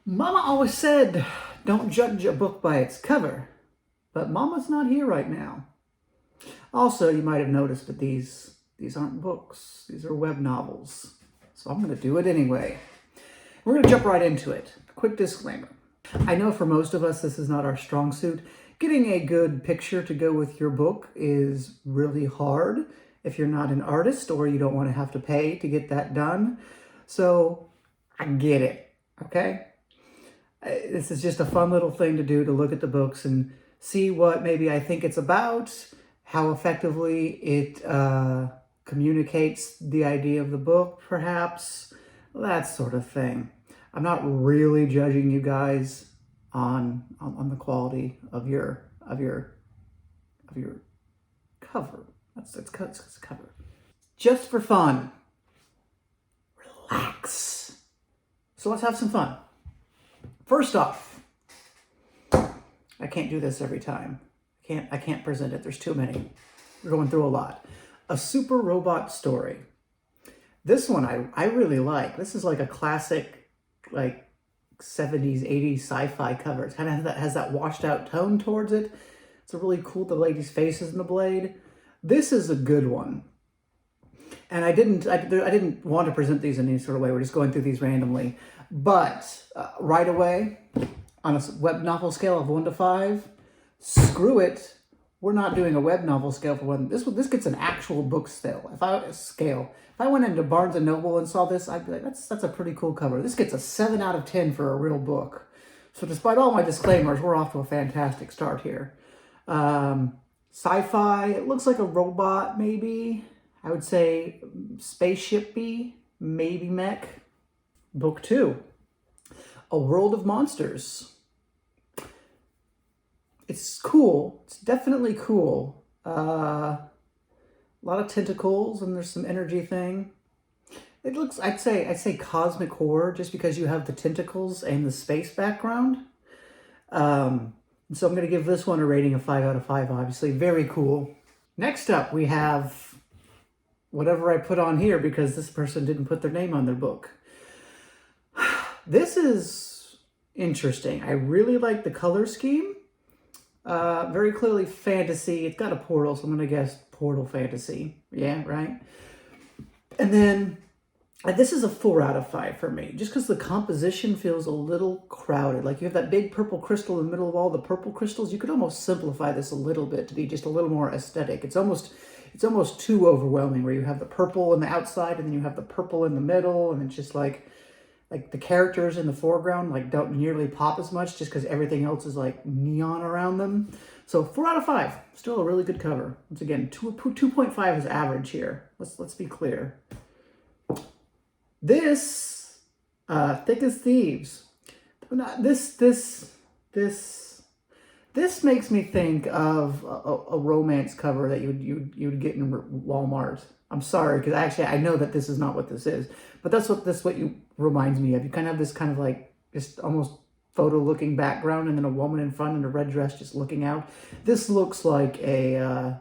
Mama always said, don't judge a book by its cover, but Mama's not here right now. Also, you might have noticed that these aren't books. These are web novels. So I'm going to do it anyway. We're going to jump right into it. Quick disclaimer. I know for most of us this is not our strong suit. Getting a good picture to go with your book is really hard if you're not an artist or you don't want to have to pay to get that done. So I get it, okay? This is just a fun little thing to do, to look at the books and see what maybe I think it's about, how effectively it communicates the idea of the book, perhaps, that sort of thing. I'm not really judging you guys on the quality of your cover. That's cover. Just for fun. Relax. So let's have some fun. First off, I can't do this every time. I can't present it. There's too many. We're going through a lot. A super robot story. This one I really like. This is like a classic, like 70s, 80s sci-fi cover. It kind of has that washed out tone towards it. It's a really cool, the lady's faces in the blade. This is a good one. And I didn't want to present these in any sort of way. We're just going through these randomly. But right away, on a web novel scale of 1 to 5, screw it. We're not doing a web novel scale for one. This gets an actual book scale. If I went into Barnes and Noble and saw this, I'd be like, that's a pretty cool cover. This gets a 7 out of 10 for a real book. So despite all my disclaimers, we're off to a fantastic start here. Sci-fi. It looks like a robot, maybe. I would say spaceship-y, maybe mech. Book 2, A World of Monsters. It's cool. It's definitely cool. A lot of tentacles, and there's some energy thing. It looks, I'd say cosmic horror, just because you have the tentacles and the space background. So I'm going to give this one a rating of 5 out of 5, obviously. Very cool. Next up, we have whatever I put on here because this person didn't put their name on their book. This is interesting. I really like the color scheme. Very clearly fantasy. It's got a portal, so I'm going to guess portal fantasy. Yeah, right? And then this is a 4 out of 5 for me, just because the composition feels a little crowded. Like you have that big purple crystal in the middle of all the purple crystals. You could almost simplify this a little bit to be just a little more aesthetic. It's almost too overwhelming, where you have the purple on the outside and then you have the purple in the middle, and it's just like the characters in the foreground like don't nearly pop as much just because everything else is like neon around them. So 4 out of 5, still a really good cover. Once again, 2.5 is average here. Let's be clear. This Thick as Thieves. This makes me think of a romance cover that you would get in Walmart. I'm sorry, because actually I know that this is not what this is, but that's what you reminds me of. You kind of have this kind of like just almost photo-looking background, and then a woman in front in a red dress just looking out. This looks like this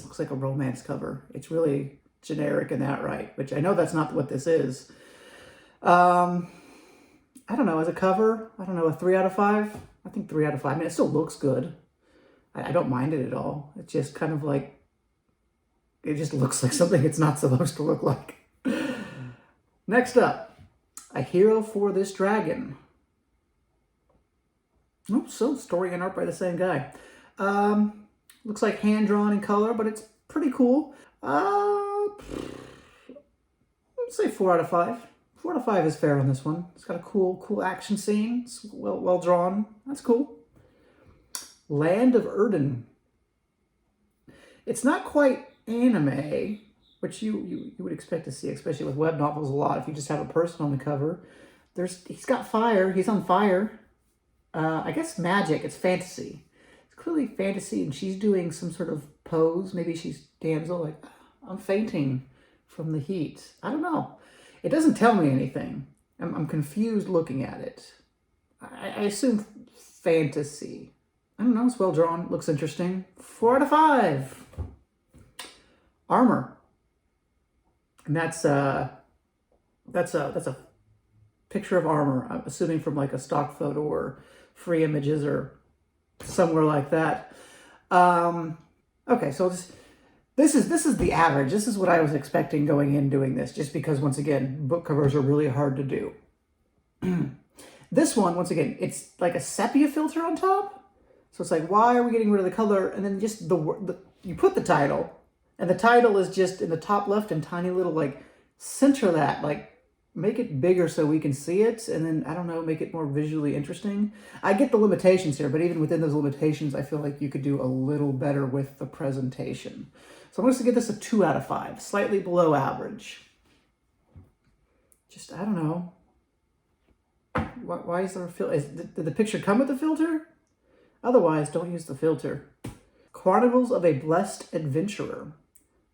looks like a romance cover. It's really generic in that, right? Which I know that's not what this is. I don't know, as a cover, I don't know, a 3 out of 5? I think 3 out of 5. I mean, it still looks good. I don't mind it at all. It's just kind of like, it just looks like something it's not supposed to look like. Next up, A Hero for This Dragon. Oh, so story and art by the same guy. Looks like hand-drawn in color, but it's pretty cool. Let's say 4 out of 5. 4 out of 5 is fair on this one. It's got a cool action scene. It's well drawn. That's cool. Land of Erden. It's not quite anime, which you would expect to see, especially with web novels a lot. If you just have a person on the cover, he's got fire. He's on fire. I guess magic. It's fantasy. It's clearly fantasy, and she's doing some sort of pose. Maybe she's damsel, like, I'm fainting from the heat. I don't know. It doesn't tell me anything. I'm confused looking at it. I assume fantasy. I don't know. It's well drawn. It looks interesting. 4 out of 5. Armor. And that's a picture of armor. I'm assuming from like a stock photo or free images or somewhere like that. Okay, so this is the average. This is what I was expecting going in doing this, just because once again, book covers are really hard to do. This one, once again, it's like a sepia filter on top. So it's like, why are we getting rid of the color? And then just you put the title, and the title is just in the top left and tiny little, like, center that, like, make it bigger so we can see it, and then, I don't know, make it more visually interesting. I get the limitations here, but even within those limitations, I feel like you could do a little better with the presentation. So I'm going to give this a 2 out of 5, slightly below average. Just, I don't know. Why is there a filter? Did the picture come with the filter? Otherwise, don't use the filter. Chronicles of a Blessed Adventurer.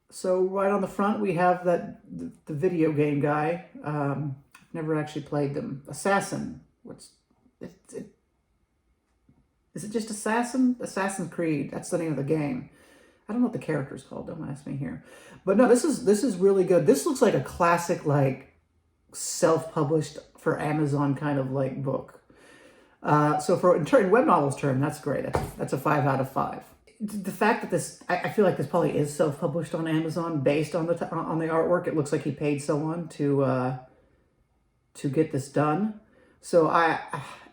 So right on the front, we have the video game guy. Never actually played them. Assassin. Is it just Assassin? Assassin's Creed. That's the name of the game. I don't know what the character's called. Don't ask me here. But no, this is really good. This looks like a classic, like, self-published for Amazon kind of like book. So in web novels term, that's great. That's a 5 out of 5. The fact that this, I feel like this probably is self-published on Amazon based on the artwork. It looks like he paid someone to get this done. So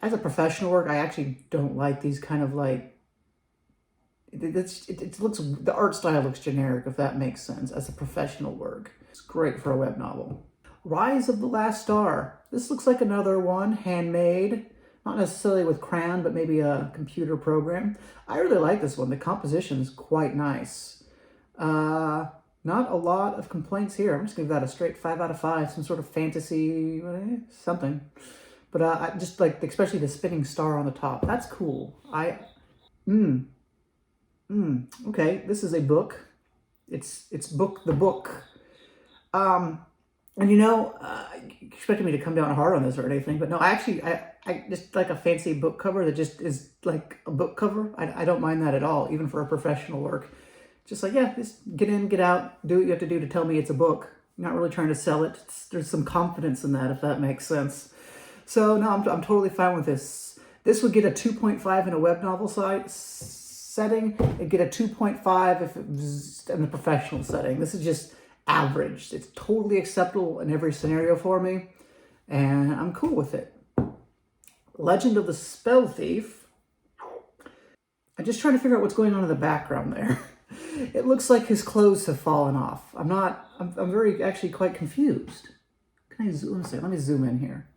as a professional work, I actually don't like these kind of like, it looks, the art style looks generic, if that makes sense, as a professional work. It's great for a web novel. Rise of the Last Star. This looks like another one, handmade. Not necessarily with crayon, but maybe a computer program. I really like this one. The composition's quite nice. Not a lot of complaints here. I'm just going to give that a straight 5 out of 5. Some sort of fantasy, something. But I just like, especially the spinning star on the top. That's cool. Okay, this is a book. It's Book the Book. And you know, you expected me to come down hard on this or anything, but no, I just like a fancy book cover that just is like a book cover. I don't mind that at all, even for a professional work. Just like, yeah, just get in, get out, do what you have to do to tell me it's a book. I'm not really trying to sell it. There's some confidence in that, if that makes sense. So no, I'm totally fine with this. This would get a 2.5 in a web novel setting. It'd get a 2.5 if it was in the professional setting. This is just average. It's totally acceptable in every scenario for me, and I'm cool with it. Legend of the Spell Thief. I'm just trying to figure out what's going on in the background there. It looks like his clothes have fallen off. I'm very actually quite confused. Can I zoom? Let me zoom in here.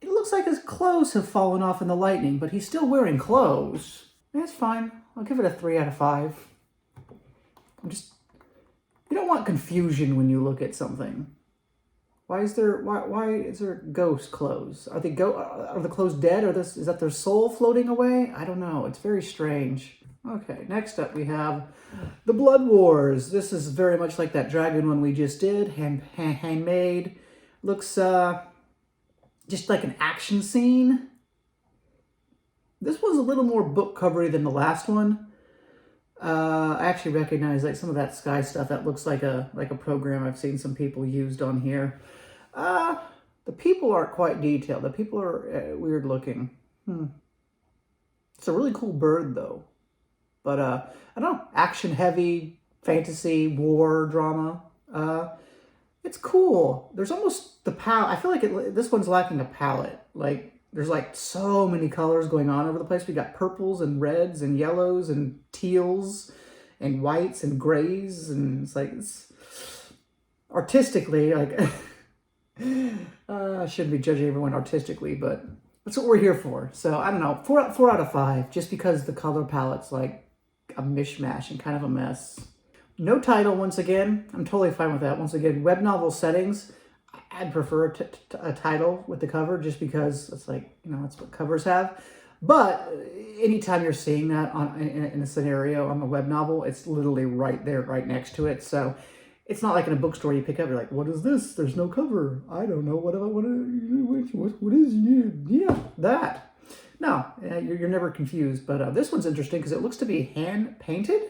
It looks like his clothes have fallen off in the lightning, but he's still wearing clothes. That's fine. I'll give it a 3 out of 5. You don't want confusion when you look at something. Why is there ghost clothes? Are the clothes dead, or is that their soul floating away? I don't know. It's very strange. Okay, next up we have the Blood Wars. This is very much like that dragon one we just did, handmade. Looks just like an action scene. This one's a little more book covery than the last one. I actually recognize like some of that sky stuff. That looks like a program I've seen some people used on here. The people aren't quite detailed. The people are weird looking. It's a really cool bird though. But I don't know, action heavy, fantasy, war, drama. It's cool. There's almost the palette. I feel like this one's lacking a palette. Like, there's like so many colors going on over the place. We got purples and reds and yellows and teals and whites and grays, and it's artistically like I shouldn't be judging everyone artistically, but that's what we're here for. So I don't know, 4 out of 5, just because the color palette's like a mishmash and kind of a mess. No title, once again. I'm totally fine with that. Once again, web novel settings, I'd prefer a title with the cover, just because it's like, you know, that's what covers have. But anytime you're seeing that in a scenario on a web novel, it's literally right there, right next to it. So it's not like in a bookstore you pick up, you're like, what is this? There's no cover. I don't know. What is it? Yeah, that. No, you're never confused. But this one's interesting because it looks to be hand painted.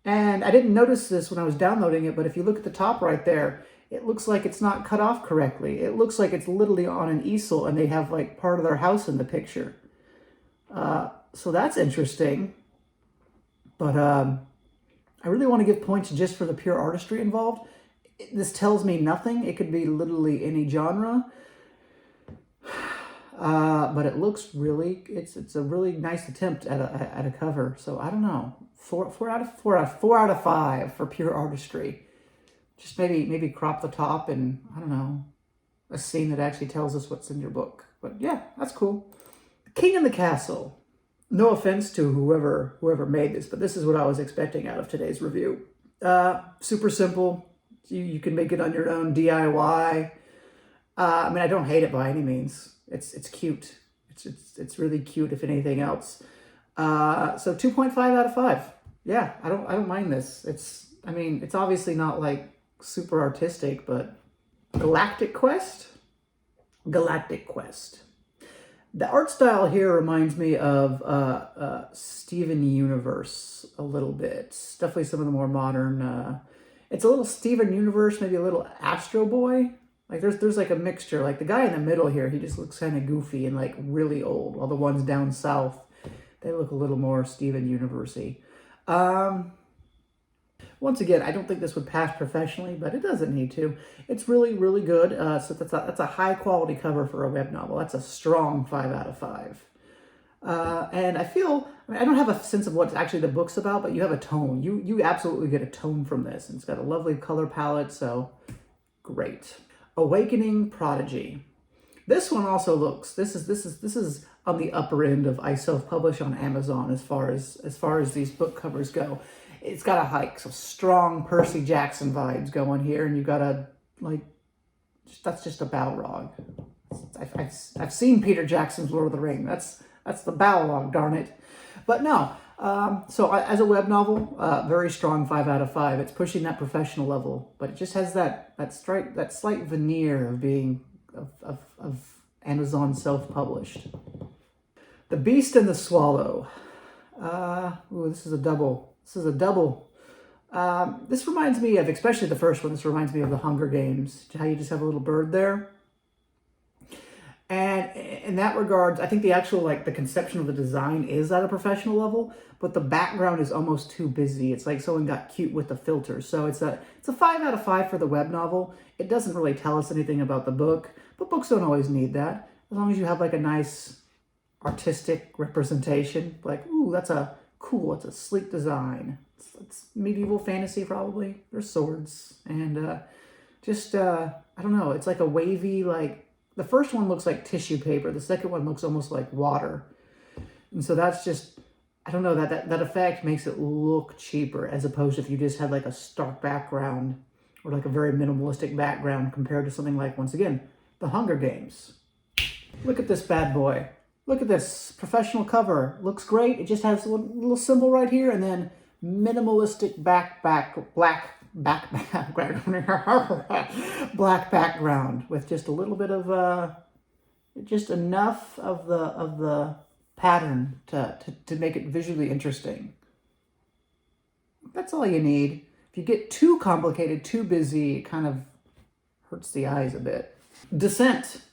And I didn't notice this when I was downloading it, but if you look at the top right there, It looks like it's not cut off correctly. It looks like it's literally on an easel and they have like part of their house in the picture. So that's interesting. But I really want to give points just for the pure artistry involved. This tells me nothing. It could be literally any genre. But it looks really, it's a really nice attempt at a cover. So I don't know, four out of 5 for pure artistry. Just maybe crop the top and I don't know, a scene that actually tells us what's in your book. But yeah, that's cool. The King and the Castle. No offense to whoever made this, but this is what I was expecting out of today's review. Super simple. You can make it on your own, DIY. I mean, I don't hate it by any means. It's cute. It's really cute, if anything else. So 2.5 out of 5. Yeah, I don't mind this. It's obviously not like super artistic, but Galactic Quest. The art style here reminds me of Steven Universe a little bit. Definitely some of the more modern. It's a little Steven Universe, maybe a little Astro Boy. Like there's like a mixture. Like the guy in the middle here, he just looks kind of goofy and like really old. While the ones down south, they look a little more Steven Universe-y. Once again, I don't think this would pass professionally, but it doesn't need to. It's really, really good. So that's a high quality cover for a web novel. That's a strong 5 out of 5. And I don't have a sense of what actually the book's about, but you have a tone. You absolutely get a tone from this. And it's got a lovely color palette, so great. Awakening Prodigy. This one also looks. This is on the upper end of I self-publish on Amazon as far as these book covers go. It's got a hike, so strong Percy Jackson vibes going here, and you got a that's just a Balrog. I've seen Peter Jackson's Lord of the Ring. That's the Balrog, darn it. But no, so as a web novel, very strong 5 out of 5. It's pushing that professional level, but it just has that slight veneer of being of Amazon self-published. The Beast and the Swallow. This is a double. This reminds me of, especially the first one, this reminds me of the Hunger Games, how you just have a little bird there. And in that regard, I think the actual, the conception of the design is at a professional level, but the background is almost too busy. It's like someone got cute with the filters. So it's a 5 out of 5 for the web novel. It doesn't really tell us anything about the book, but books don't always need that. As long as you have a nice artistic representation, ooh, that's it's a sleek design. It's medieval fantasy, probably. There's swords. And I don't know, it's like a wavy, the first one looks like tissue paper. The second one looks almost like water. And so that's just, I don't know, that effect makes it look cheaper, as opposed to if you just had a stark background or a very minimalistic background compared to something like, once again, the Hunger Games. Look at this bad boy. Look at this professional cover. Looks great. It just has a little symbol right here, and then minimalistic black background with just a little bit of just enough of the pattern to make it visually interesting. That's all you need. If you get too complicated, too busy, it kind of hurts the eyes a bit. Descent.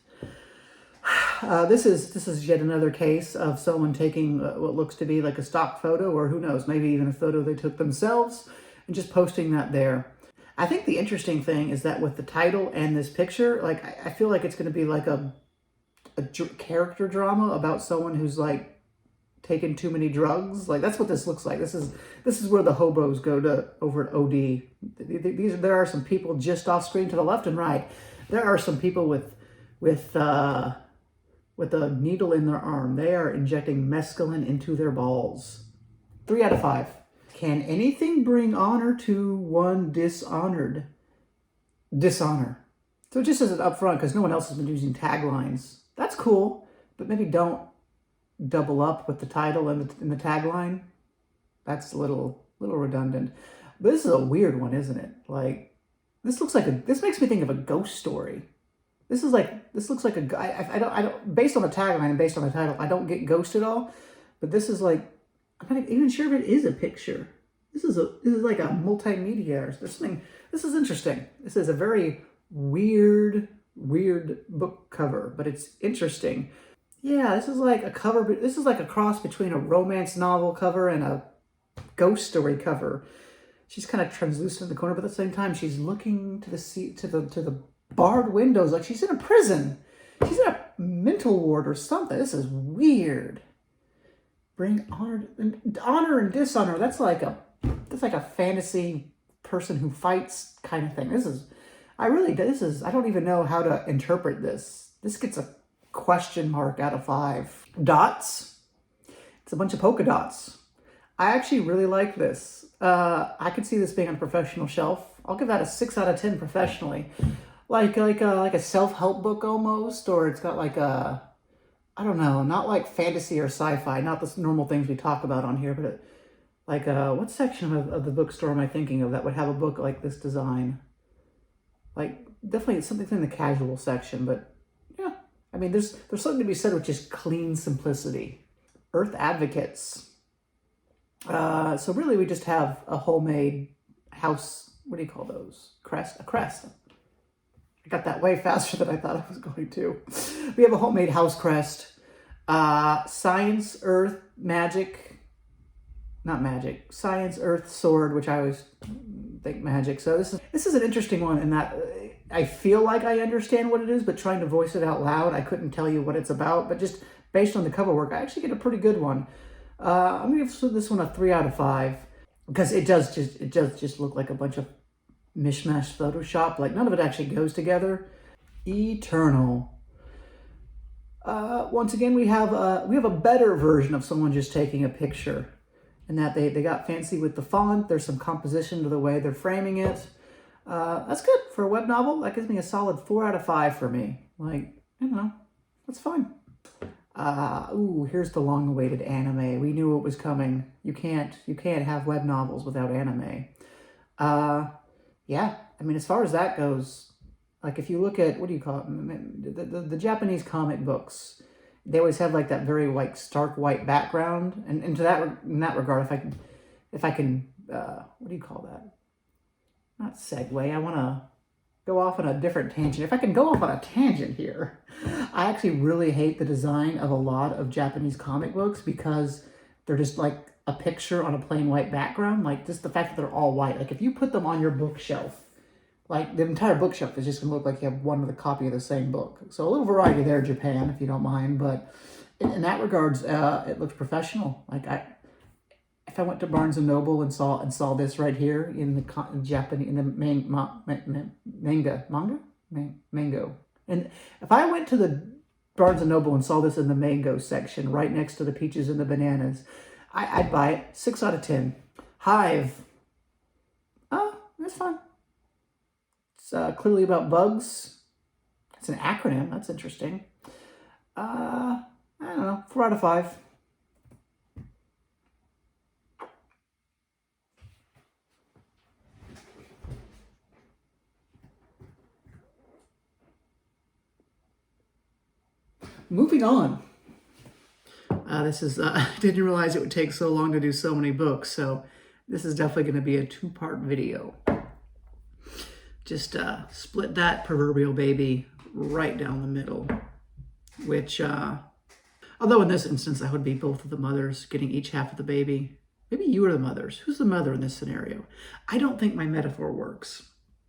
This is yet another case of someone taking what looks to be like a stock photo, or who knows, maybe even a photo they took themselves, and just posting that there. I think the interesting thing is that with the title and this picture, I feel like it's going to be like a character drama about someone who's taken too many drugs. That's what this looks like. This is where the hobos go to over at OD. There are some people just off screen to the left and right. There are some people with a needle in their arm. They are injecting mescaline into their balls. 3 out of 5. Can anything bring honor to one dishonored? Dishonor. So it just says it up front because no one else has been using taglines. That's cool, but maybe don't double up with the title and the tagline. That's a little redundant. But this is a weird one, isn't it? This makes me think of a ghost story. This looks like I don't based on the tagline and based on the title, I don't get ghost at all. But this is I'm not even sure if it is a picture. this is like a multimedia or there's something. This is interesting. This is a very weird book cover, but it's interesting. Yeah, this is like a cover. This is like a cross between a romance novel cover and a ghost story cover. She's kind of translucent in the corner, but at the same time, she's looking to the to the barred windows like she's in a prison. She's in a mental ward or something. This is weird. Bring honor and dishonor. That's like a fantasy person who fights kind of thing. I don't even know how to interpret this. This gets a question mark out of 5. Dots. It's a bunch of polka dots. I actually really like this. I could see this being on a professional shelf. I'll give that a 6 out of 10 professionally. Like a self-help book almost, or it's got like a, I don't know, not like fantasy or sci-fi, not the normal things we talk about on here, but what section of the bookstore am I thinking of that would have a book like this design? Like, definitely something in the casual section, but yeah. I mean, there's something to be said with just clean simplicity. Earth Advocates. So really we just have a homemade house, what do you call those? A crest. I got that way faster than I thought I was going to. We have a homemade house crest. Science, Earth, Magic. Not magic. Science, Earth, Sword, which I always think magic. So this is an interesting one in that I feel like I understand what it is, but trying to voice it out loud, I couldn't tell you what it's about. But just based on the cover work, I actually get a pretty good one. I'm gonna give this one a 3 out of 5 because it does just look like a bunch of mishmash Photoshop. Like none of it actually goes together. Eternal. Once again, we have a better version of someone just taking a picture, and that they got fancy with the font. There's some composition to the way they're framing it. That's good for a web novel. That gives me a solid 4 out of 5 for me. Like, I don't know, that's fine. Here's the long-awaited anime. We knew it was coming. You can't have web novels without anime. Yeah, I mean, as far as that goes, like if you look at, what do you call it, the Japanese comic books, they always have like that very like stark white background, and in that regard, if I can, what do you call that? Not segue. I want to go off on a different tangent. If I can go off on a tangent here, I actually really hate the design of a lot of Japanese comic books because they're just like a picture on a plain white background. Like just the fact that they're all white. Like if you put them on your bookshelf, like the entire bookshelf is just going to look like you have one with a copy of the same book. So a little variety there, Japan, if you don't mind. But in that regards, it looks professional. Like if I went to Barnes and Noble and saw this right here in the Japanese, in the mango, and if I went to the Barnes and Noble and saw this in the mango section right next to the peaches and the bananas, I'd buy it. 6 out of 10. Hive. Oh, that's fun. It's clearly about bugs. It's an acronym. That's interesting. I don't know. 4 out of 5. Moving on. I didn't realize it would take so long to do so many books, so this is definitely going to be a 2-part video. Just split that proverbial baby right down the middle, which, although in this instance, that would be both of the mothers getting each half of the baby. Maybe you are the mothers. Who's the mother in this scenario? I don't think my metaphor works.